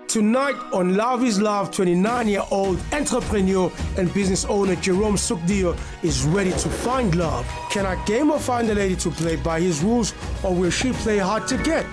Tonight on Love is Love, 29-year-old entrepreneur and business owner Jerome Sookdeo is ready to find love. Can a gamer find a lady to play by his rules, or will she play hard to get?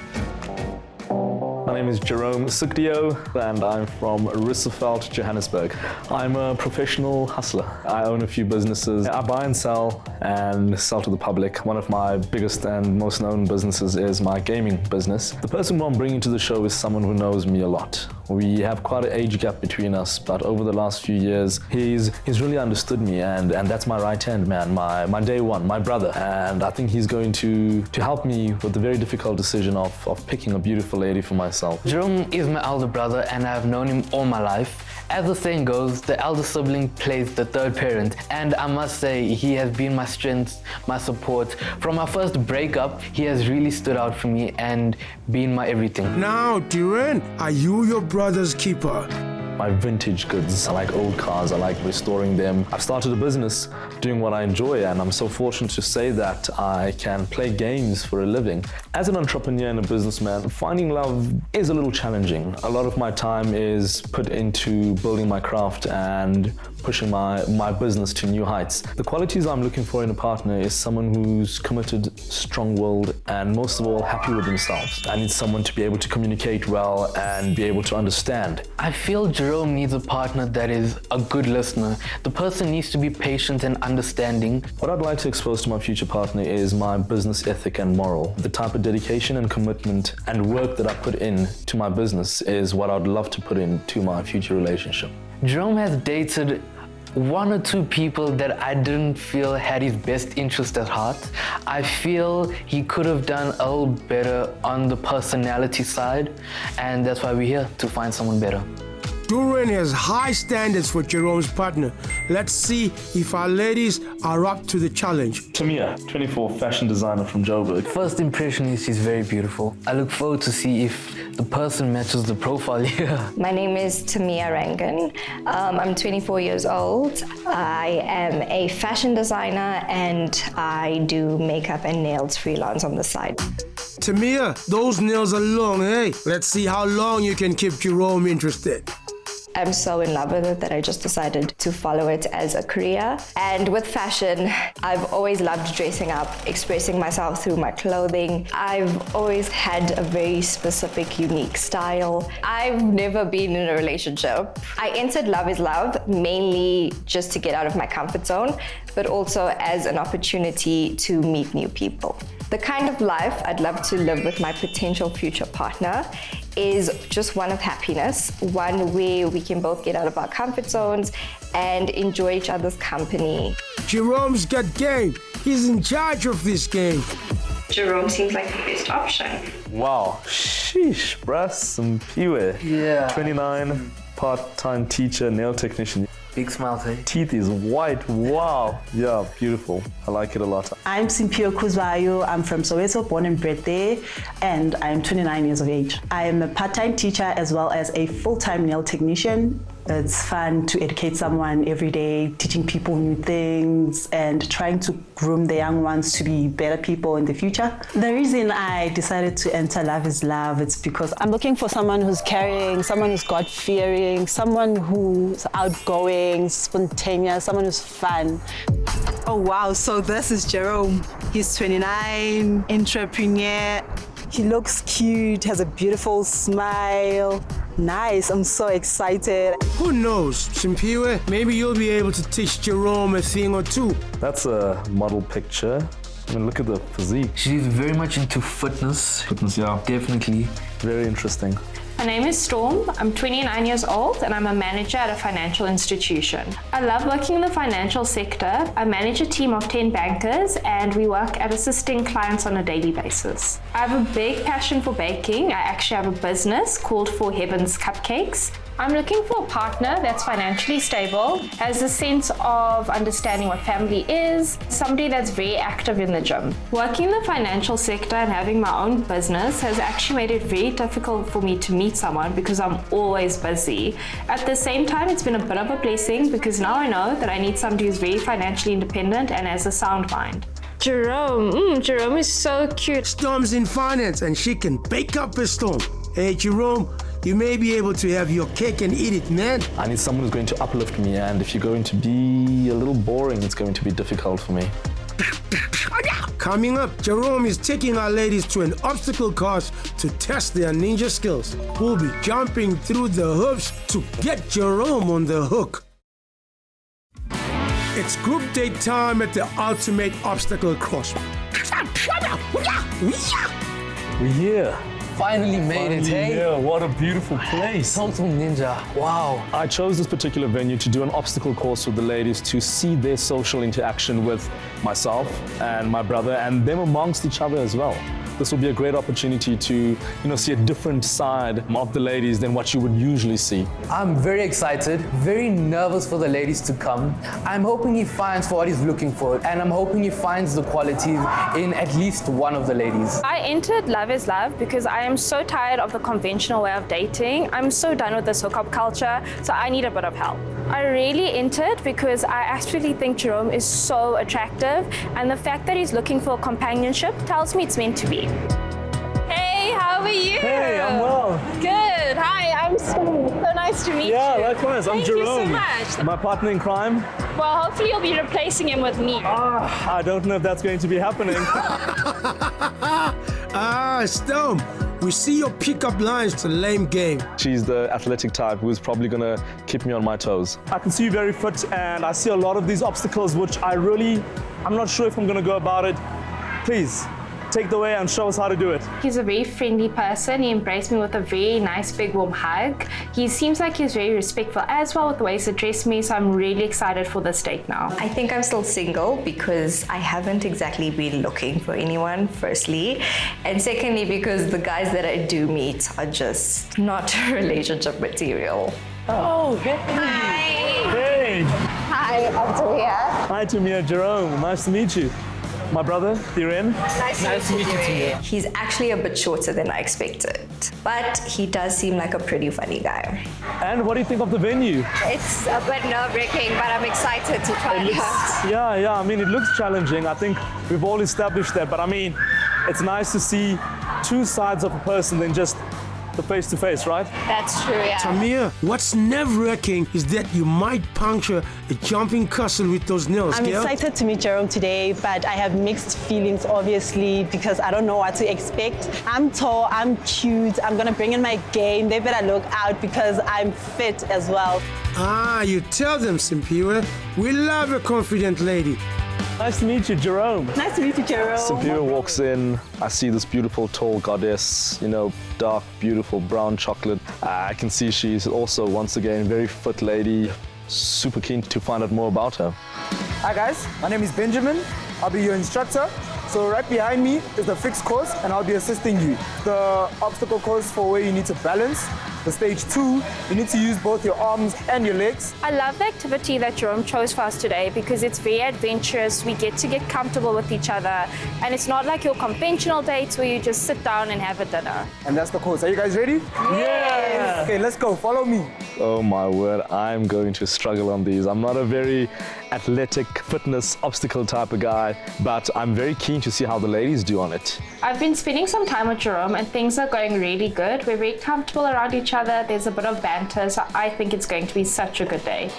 My name is Jerome Sookdeo and I'm from Roosevelt, Johannesburg. I'm a professional hustler. I own a few businesses. I buy and sell to the public. One of my biggest and most known businesses is my gaming business. The person who I'm bringing to the show is someone who knows me a lot. We have quite an age gap between us, but over the last few years, he's really understood me, and that's my right-hand man, my day one, my brother. And I think he's going to help me with the very difficult decision of picking a beautiful lady for myself. Jerome is my elder brother and I've known him all my life. As the saying goes, the elder sibling plays the third parent, and I must say he has been my strength, my support. From our first breakup, he has really stood out for me and been my everything. Now, Duran, are you your brother's keeper? My vintage goods. I like old cars, I like restoring them. I've started a business doing what I enjoy, and I'm so fortunate to say that I can play games for a living. As an entrepreneur and a businessman, finding love is a little challenging. A lot of my time is put into building my craft and pushing my business to new heights. The qualities I'm looking for in a partner is someone who's committed, strong-willed, and most of all, happy with themselves. I need someone to be able to communicate well and be able to understand. I feel Jerome needs a partner that is a good listener. The person needs to be patient and understanding. What I'd like to expose to my future partner is my business ethic and moral. The type of dedication and commitment and work that I put in to my business is what I'd love to put into my future relationship. Jerome has dated one or two people that I didn't feel had his best interest at heart. I feel he could have done a little better on the personality side, and that's why we're here, to find someone better. Duran has high standards for Jerome's partner. Let's see if our ladies are up to the challenge. Tamia, 24, fashion designer from Joburg. First impression is she's very beautiful. I look forward to see if the person matches the profile here. My name is Tamia Rangan. I'm 24 years old. I am a fashion designer and I do makeup and nails freelance on the side. Tamia, those nails are long, eh? Let's see how long you can keep Jerome interested. I'm so in love with it that I just decided to follow it as a career. And with fashion, I've always loved dressing up, expressing myself through my clothing. I've always had a very specific, unique style. I've never been in a relationship. I entered Love is Love mainly just to get out of my comfort zone, but also as an opportunity to meet new people. The kind of life I'd love to live with my potential future partner is just one of happiness, one where we can both get out of our comfort zones and enjoy each other's company. Jerome's got game. He's in charge of this game. Jerome seems like the best option. Wow, sheesh, bruh, some piwe. Yeah. 29, part-time teacher, nail technician. Big smile, hey? Teeth is white, wow. Yeah, beautiful. I like it a lot. I'm Simpio Kuzwayo. I'm from Soweto, born and bred there, and I'm 29 years of age. I am a part-time teacher as well as a full-time nail technician. It's fun to educate someone every day, teaching people new things and trying to groom the young ones to be better people in the future. The reason I decided to enter Love is Love, it's because I'm looking for someone who's caring, someone who's God-fearing, someone who's outgoing, spontaneous, someone who's fun. Oh wow, so this is Jerome. He's 29, entrepreneur. He looks cute, has a beautiful smile. Nice, I'm so excited. Who knows, Simpiwe, maybe you'll be able to teach Jerome a thing or two. That's a model picture. I mean, look at the physique. She's very much into fitness. Fitness, yeah. Definitely. Very interesting. My name is Storm. I'm 29 years old and I'm a manager at a financial institution. I love working in the financial sector. I manage a team of 10 bankers and we work at assisting clients on a daily basis. I have a big passion for baking. I actually have a business called For Heaven's Cupcakes. I'm looking for a partner that's financially stable, has a sense of understanding what family is, somebody that's very active in the gym. Working in the financial sector and having my own business has actually made it very difficult for me to meet someone because I'm always busy. At the same time, it's been a bit of a blessing because now I know that I need somebody who's very financially independent and has a sound mind. Jerome is so cute. Storm's in finance and she can bake up a storm. Hey, Jerome, you may be able to have your cake and eat it, man. I need someone who's going to uplift me, and if you're going to be a little boring, it's going to be difficult for me. Coming up, Jerome is taking our ladies to an obstacle course to test their ninja skills. We'll be jumping through the hoops to get Jerome on the hook. It's group date time at the ultimate obstacle course. We're here. Finally made it, hey? Yeah, what a beautiful place. Total ninja, wow. I chose this particular venue to do an obstacle course with the ladies to see their social interaction with myself and my brother and them amongst each other as well. This will be a great opportunity to, see a different side of the ladies than what you would usually see. I'm very excited, very nervous for the ladies to come. I'm hoping he finds for what he's looking for, and I'm hoping he finds the qualities in at least one of the ladies. I entered Love is Love because I am so tired of the conventional way of dating. I'm so done with this hookup culture, so I need a bit of help. I really entered because I actually think Jerome is so attractive, and the fact that he's looking for companionship tells me it's meant to be. Hey, how are you? Hey, I'm well. Good. Hi, I'm so nice to meet you. Yeah, likewise. I'm Jerome. Thank you so much. My partner in crime. Well, hopefully you'll be replacing him with me. I don't know if that's going to be happening. Stone, we see your pickup lines to lame game. She's the athletic type who's probably going to keep me on my toes. I can see you very fit, and I see a lot of these obstacles which I'm not sure if I'm going to go about it. Please, take the way and show us how to do it. He's a very friendly person. He embraced me with a very nice big warm hug. He seems like he's very respectful as well with the way he's addressed me, so I'm really excited for this date now. I think I'm still single because I haven't exactly been looking for anyone, firstly. And secondly, because the guys that I do meet are just not relationship material. Oh, hey. Hi. Hey. Hi, I'm Tamia. Hi, Tamia. Jerome. Nice to meet you. My brother, Thiren. Nice to meet you. He's actually a bit shorter than I expected, but he does seem like a pretty funny guy. And what do you think of the venue? It's a bit nerve-wracking, but I'm excited to try it out. Yeah. I mean, it looks challenging. I think we've all established that, but I mean, it's nice to see two sides of a person than just the face-to-face, right? That's true, yeah. Tamia, what's nerve-wracking is that you might puncture a jumping castle with those nails, I'm girl. excited to meet Jerome today, but I have mixed feelings, obviously, because I don't know what to expect. I'm tall, I'm cute, I'm gonna bring in my game. They better look out because I'm fit as well. You tell them, Simpiwe. We love a confident lady. Nice to meet you, Jerome. Nice to meet you, Jerome. Simpiwe walks in. I see this beautiful tall goddess, dark, beautiful brown chocolate. I can see she's also, once again, very fit lady. Super keen to find out more about her. Hi guys, my name is Benjamin. I'll be your instructor. So right behind me is the fixed course and I'll be assisting you. The obstacle course for where you need to balance. The stage 2, you need to use both your arms and your legs. I love the activity that Jerome chose for us today because it's very adventurous. We get to get comfortable with each other, and it's not like your conventional dates where you just sit down and have a dinner. And that's the course. Are you guys ready? Yeah! Okay, let's go. Follow me. Oh my word, I'm going to struggle on these. I'm not a very athletic, fitness, obstacle type of guy, but I'm very keen to see how the ladies do on it. I've been spending some time with Jerome and things are going really good. We're very comfortable around each other. There's a bit of banter, so I think it's going to be such a good day.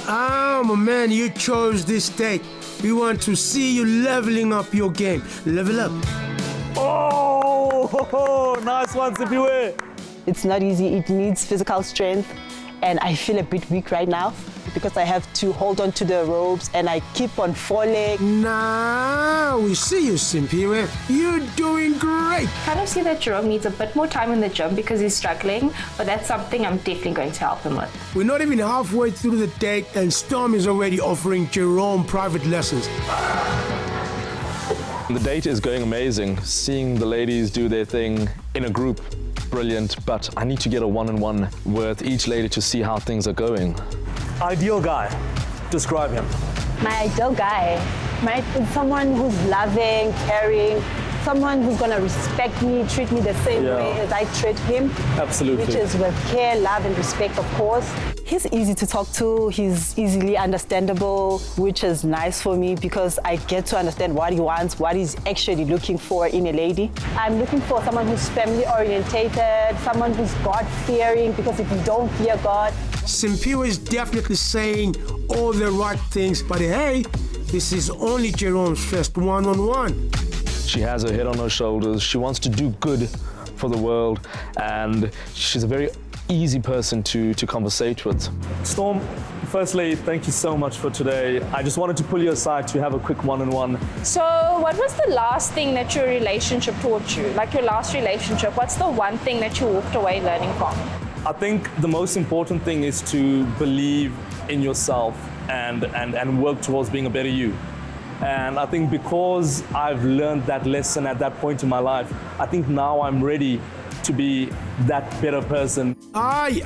My man, you chose this date. We want to see you leveling up your game. Level up. Oh, nice one, Simpiwe. It's not easy. It needs physical strength, and I feel a bit weak right now because I have to hold on to the ropes and I keep on falling. Nah, we see you, Simpiwe. You're doing great. Kind of see that Jerome needs a bit more time in the gym because he's struggling, but that's something I'm definitely going to help him with. We're not even halfway through the date and Storm is already offering Jerome private lessons. The date is going amazing. Seeing the ladies do their thing in a group, brilliant, but I need to get a one-on-one with each lady to see how things are going. Ideal guy. Describe him. My ideal guy is someone who's loving, caring, Someone who's gonna respect me, treat me the same way as I treat him. Absolutely. Which is with care, love, and respect, of course. He's easy to talk to, he's easily understandable, which is nice for me because I get to understand what he wants, what he's actually looking for in a lady. I'm looking for someone who's family orientated, someone who's God-fearing, because if you don't fear God... Simpiwe is definitely saying all the right things, but hey, this is only Jerome's first one-on-one. She has her head on her shoulders. She wants to do good for the world, and she's a very easy person to conversate with. Storm, firstly, thank you so much for today. I just wanted to pull you aside to have a quick one-on-one. So what was the last thing that your relationship taught you? Like your last relationship, what's the one thing that you walked away learning from? I think the most important thing is to believe in yourself and work towards being a better you. And I think because I've learned that lesson at that point in my life, I think now I'm ready to be that better person. Aye.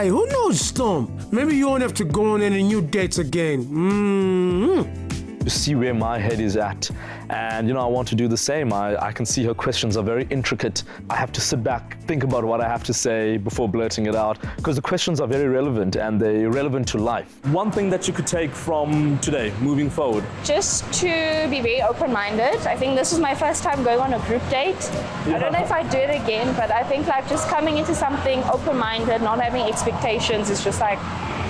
Who knows, Storm? Maybe you won't have to go on any new dates again. To see where my head is at, and I want to do the same. I can see her questions are very intricate. I have to sit back, think about what I have to say before blurting it out, because the questions are very relevant and they're relevant to life. One thing that you could take from today, moving forward? Just to be very open-minded. I think this is my first time going on a group date. I don't know if I'd do it again, but I think like just coming into something open-minded, not having expectations is just like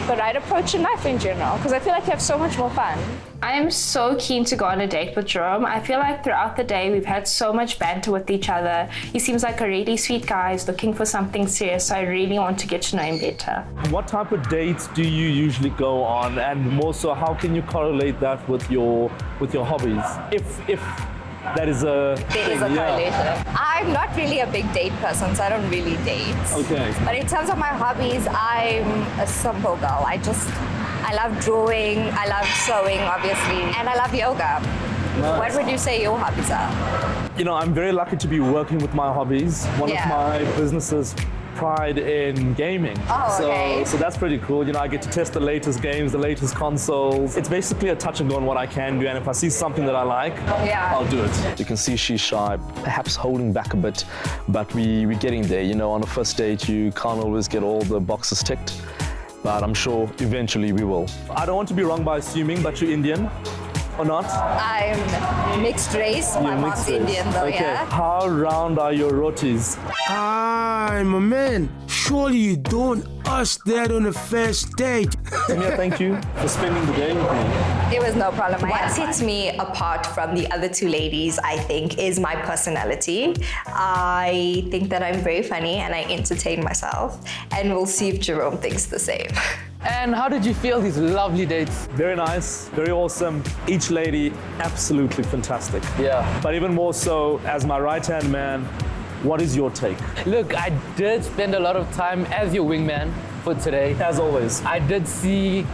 the right approach in life in general, because I feel like you have so much more fun. I am so keen to go on a date with Jerome. I feel like throughout the day we've had so much banter with each other. He seems like a really sweet guy. He's looking for something serious, so I really want to get to know him better. What type of dates do you usually go on, and more so, how can you correlate that with your hobbies? If that is a There is a correlation. I'm not really a big date person, so I don't really date. Okay. But in terms of my hobbies, I'm a simple girl. I love drawing, I love sewing, obviously, and I love yoga. Nice. What would you say your hobbies are? I'm very lucky to be working with my hobbies. One of my businesses pride in gaming. Oh, okay. So that's pretty cool. I get to test the latest games, the latest consoles. It's basically a touch and go on what I can do, and if I see something that I like, I'll do it. You can see she's shy, perhaps holding back a bit, but we're getting there. On a first date, you can't always get all the boxes ticked, but I'm sure eventually we will. I don't want to be wrong by assuming, but you're Indian. Or not? I'm mixed race. My mom's Indian though, yeah. How round are your rotis? I'm a man. Surely you don't ask that on a first date. Samia, thank you for spending the day with me. It was no problem. What sets me apart from the other two ladies, I think, is my personality. I think that I'm very funny and I entertain myself. And we'll see if Jerome thinks the same. And how did you feel these lovely dates? Very nice, very awesome. Each lady, absolutely fantastic. Yeah. But even more so, as my right-hand man, what is your take? Look, I did spend a lot of time as your wingman for today. As always. I did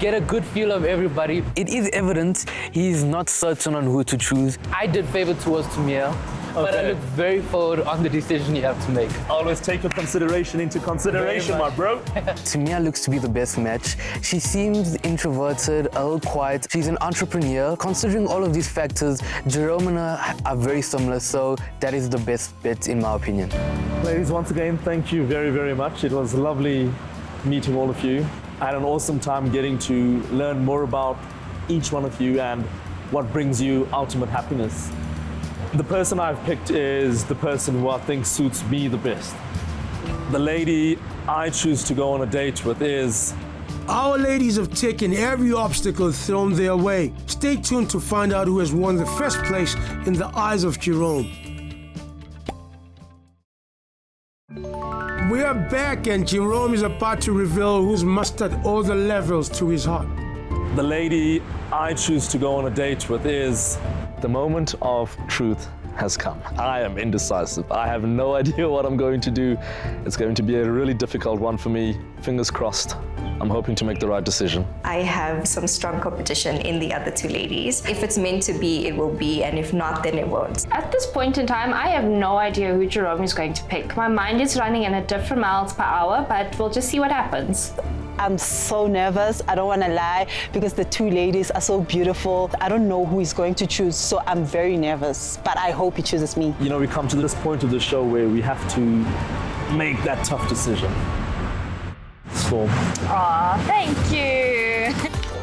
get a good feel of everybody. It is evident he's not certain on who to choose. I did favor towards Tamia, but I look very forward on the decision you have to make. Always take your consideration into consideration, my bro. Tamia looks to be the best match. She seems introverted, a little quiet. She's an entrepreneur. Considering all of these factors, Jerome and her are very similar, so that is the best bet in my opinion. Ladies, once again, thank you very, very much. It was lovely meeting all of you. I had an awesome time getting to learn more about each one of you and what brings you ultimate happiness. The person I've picked is the person who I think suits me the best. The lady I choose to go on a date with is... Our ladies have taken every obstacle thrown their way. Stay tuned to find out who has won the first place in the eyes of Jerome. We are back and Jerome is about to reveal who's mastered all the levels to his heart. The lady I choose to go on a date with is... The moment of truth has come. I am indecisive. I have no idea what I'm going to do. It's going to be a really difficult one for me. Fingers crossed. I'm hoping to make the right decision. I have some strong competition in the other two ladies. If it's meant to be, it will be, and if not, then it won't. At this point in time, I have no idea who Jerome is going to pick. My mind is running in at different miles per hour, but we'll just see what happens. I'm so nervous. I don't want to lie because the two ladies are so beautiful. I don't know who he's going to choose, so I'm very nervous, but I hope he chooses me. You know, we come to this point of the show where we have to make that tough decision. Storm. Aw, thank you.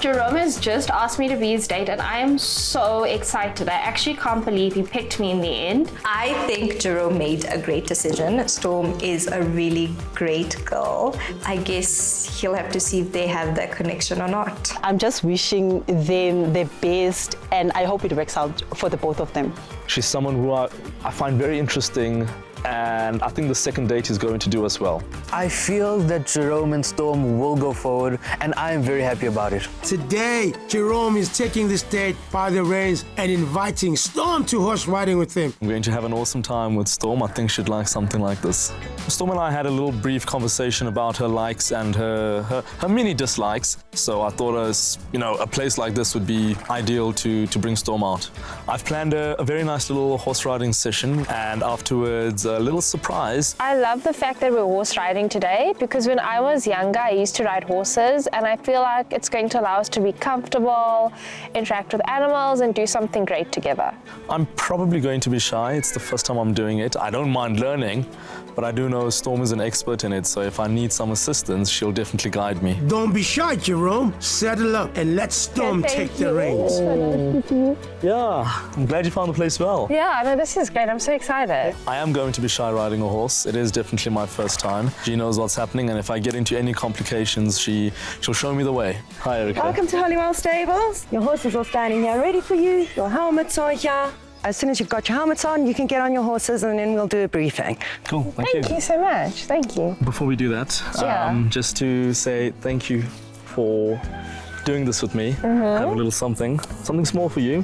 Jerome has just asked me to be his date and I am so excited. I actually can't believe he picked me in the end. I think Jerome made a great decision. Storm is a really great girl. I guess he'll have to see if they have that connection or not. I'm just wishing them the best, and I hope it works out for the both of them. She's someone who I find very interesting, and I think the second date is going to do us well. I feel that Jerome and Storm will go forward, and I am very happy about it. Today, Jerome is taking this date by the reins and inviting Storm to horse riding with him. I'm going to have an awesome time with Storm. I think she'd like something like this. Storm and I had a little brief conversation about her likes and her mini dislikes. So I thought a place like this would be ideal to bring Storm out. I've planned a very nice little horse riding session, and afterwards a little surprise. I love the fact that we're horse riding today because when I was younger, I used to ride horses and I feel like it's going to allow us to be comfortable, interact with animals and do something great together. I'm probably going to be shy. It's the first time I'm doing it. I don't mind learning, but I do know Storm is an expert in it, so if I need some assistance, she'll definitely guide me. Don't be shy, Jerome. Settle up and let Storm take the reins. Yeah, I'm glad you found the place well. Yeah, no, this is great. I'm so excited. I am going to be shy riding a horse. It is definitely my first time. She knows what's happening, and if I get into any complications, she'll show me the way. Hi, Erica. Welcome to Hollywell Stables. Your horse is all standing here ready for you. Your helmets are here. As soon as you've got your helmets on, you can get on your horses and then we'll do a briefing. Cool, Thank you so much. Thank you. Before we do that, just to say thank you for doing this with me. Have a little something small for you.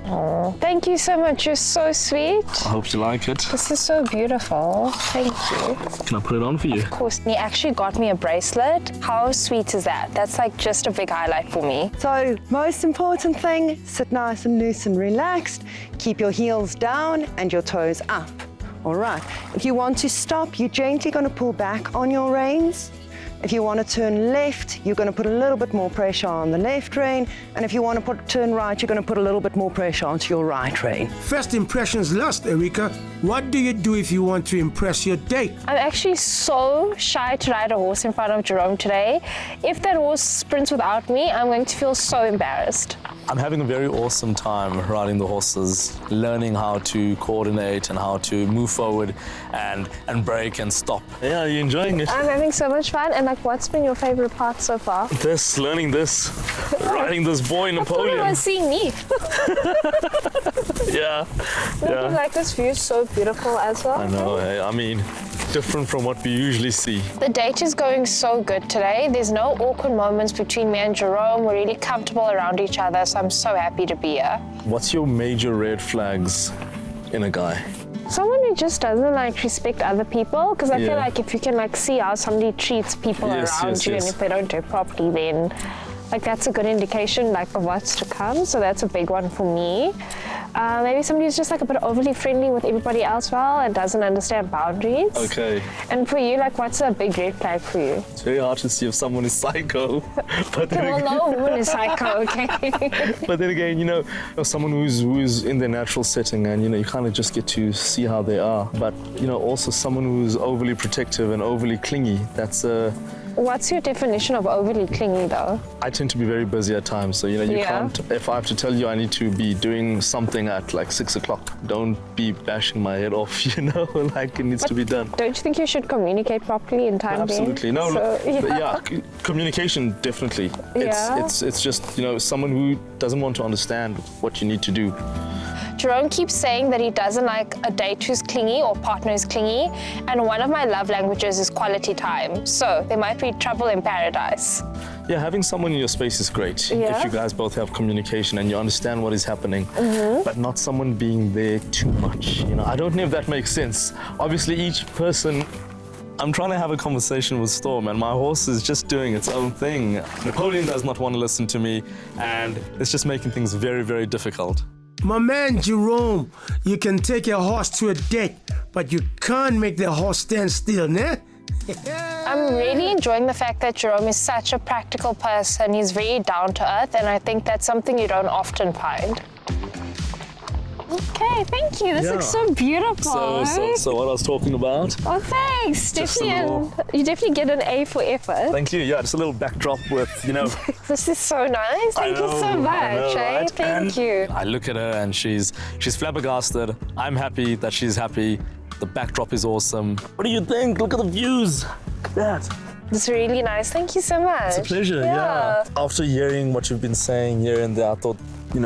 Oh, thank you so much. You're so sweet. I hope you like it. This is so beautiful. Thank you. Can I put it on for you? Of course, he actually got me a bracelet. How sweet is that? That's like just a big highlight for me. So, most important thing, sit nice and loose and relaxed. Keep your heels down and your toes up. All right. If you want to stop, you're gently going to pull back on your reins. If you want to turn left, you're going to put a little bit more pressure on the left rein. And if you want to turn right, you're going to put a little bit more pressure onto your right rein. First impressions last, Erica. What do you do if you want to impress your date? I'm actually so shy to ride a horse in front of Jerome today. If that horse sprints without me, I'm going to feel so embarrassed. I'm having a very awesome time riding the horses, learning how to coordinate and how to move forward and brake and stop. Yeah, are you enjoying it? I'm having so much fun. And like, what's been your favorite part so far? Learning this, riding this boy Napoleon. I was seeing me. Yeah. Like this view is so beautiful as well. I know. I mean, different from what we usually see. The date is going so good today. There's no awkward moments between me and Jerome. We're really comfortable around each other, so I'm so happy to be here. What's your major red flags in a guy? Someone who just doesn't like respect other people, because I feel like if you can like see how somebody treats people around you and if they don't do it properly, then like that's a good indication like of what's to come. So that's a big one for me. Maybe somebody who's just like a bit overly friendly with everybody else and doesn't understand boundaries. Okay. And for you, like what's a big red flag for you? It's very hard to see if someone is psycho. But then Well, no woman is psycho, okay? But then again, you know, someone who's in their natural setting and, you know, you kind of just get to see how they are. But, you know, also someone who's overly protective and overly clingy, that's What's your definition of overly clingy, though? I tend to be very busy at times, so, you know, you can't, if I have to tell you I need to be doing something at like 6 o'clock, don't be bashing my head off, you know, like it needs to be done. Don't you think you should communicate properly in time? Absolutely. Communication, definitely. It's just, you know, someone who doesn't want to understand what you need to do. Jerome keeps saying that he doesn't like a date who's clingy or partner who's clingy, and one of my love languages is quality time. So there might be trouble in paradise. Yeah, having someone in your space is great if you guys both have communication and you understand what is happening, but not someone being there too much. You know, I don't know if that makes sense. Obviously, each person. I'm trying to have a conversation with Storm and my horse is just doing its own thing. Napoleon does not want to listen to me and it's just making things very, very difficult. My man Jerome, you can take your horse to a date, but you can't make the horse stand still, né? I'm really enjoying the fact that Jerome is such a practical person. He's very down to earth, and I think that's something you don't often find. Okay, thank you. This looks so beautiful. So what I was talking about. Oh, thanks. You definitely get an A for effort. Thank you. Yeah, just a little backdrop with, This is so nice. Thank you so much. right? Thank you. I look at her and she's flabbergasted. I'm happy that she's happy. The backdrop is awesome. What do you think? Look at the views. Look at that. It's really nice. Thank you so much. It's a pleasure, yeah. After hearing what you've been saying here and there, I thought,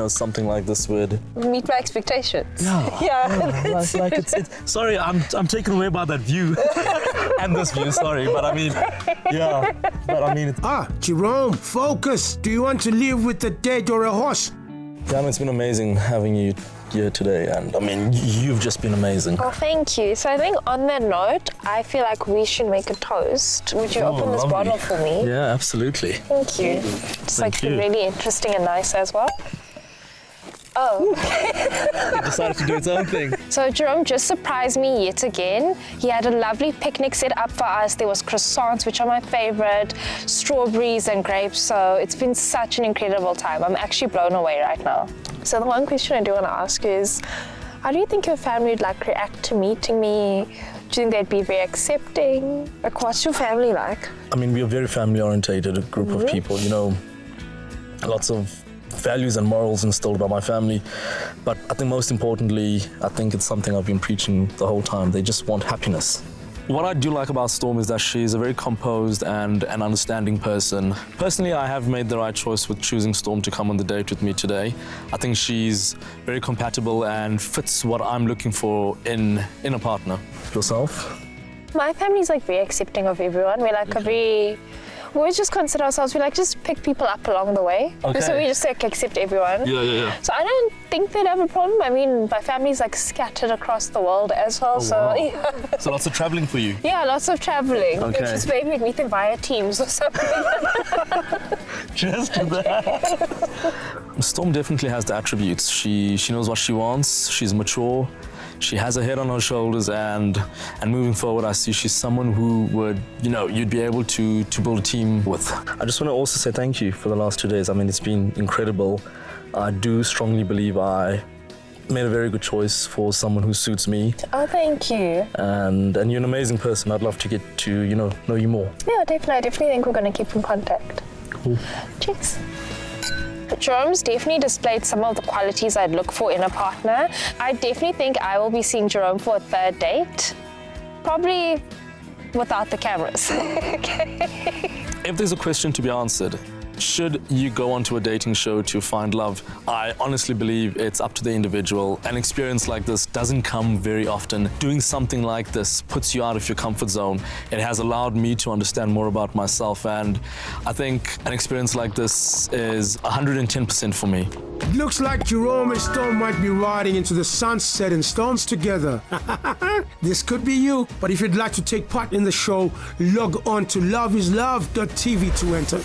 something like this would meet my expectations. Yeah. Sorry, I'm taken away by that view and this view. Sorry, but I mean, yeah. But I mean, Jerome, focus. Do you want to live with a date or a horse? Yeah, it's been amazing having you here today, and I mean, you've just been amazing. Oh, thank you. So I think on that note, I feel like we should make a toast. Would you open this bottle for me? Yeah, absolutely. Thank you. It's been really interesting and nice as well. Oh. It decided to do its own thing. So Jerome just surprised me yet again. He had a lovely picnic set up for us. There was croissants, which are my favorite, strawberries and grapes. So it's been such an incredible time. I'm actually blown away right now. So the one question I do want to ask is, how do you think your family would react to meeting me? Do you think they'd be very accepting? What's your family like? I mean, we are very family orientated, a group of people, lots of values and morals instilled by my family. But I think most importantly, I think it's something I've been preaching the whole time. They just want happiness. What I do like about Storm is that she's a very composed and an understanding person. Personally, I have made the right choice with choosing Storm to come on the date with me today. I think she's very compatible and fits what I'm looking for in a partner. Yourself? My family's very accepting of everyone. We're we always just consider ourselves, we just pick people up along the way. Okay. So we just accept everyone. Yeah. So I don't think they'd have a problem. I mean, my family's scattered across the world as well. Wow. So lots of traveling for you? Yeah, lots of traveling. Okay. Which is maybe we'd meet them via Teams or something. Just that. Storm definitely has the attributes. She knows what she wants. She's mature. She has her head on her shoulders, and moving forward, I see she's someone who would, you'd be able to build a team with. I just want to also say thank you for the last 2 days. I mean, it's been incredible. I do strongly believe I made a very good choice for someone who suits me. Oh, thank you. And you're an amazing person. I'd love to get to, know you more. Yeah, definitely. I definitely think we're going to keep in contact. Cool. Cheers. Jerome's definitely displayed some of the qualities I'd look for in a partner. I definitely think I will be seeing Jerome for a third date. Probably without the cameras. Okay. If there's a question to be answered, should you go onto a dating show to find love? I honestly believe it's up to the individual. An experience like this doesn't come very often. Doing something like this puts you out of your comfort zone. It has allowed me to understand more about myself, and I think an experience like this is 110% for me. It looks like Jerome and Storm might be riding into the sunset in Storms together. This could be you. But if you'd like to take part in the show, log on to loveislove.tv to enter.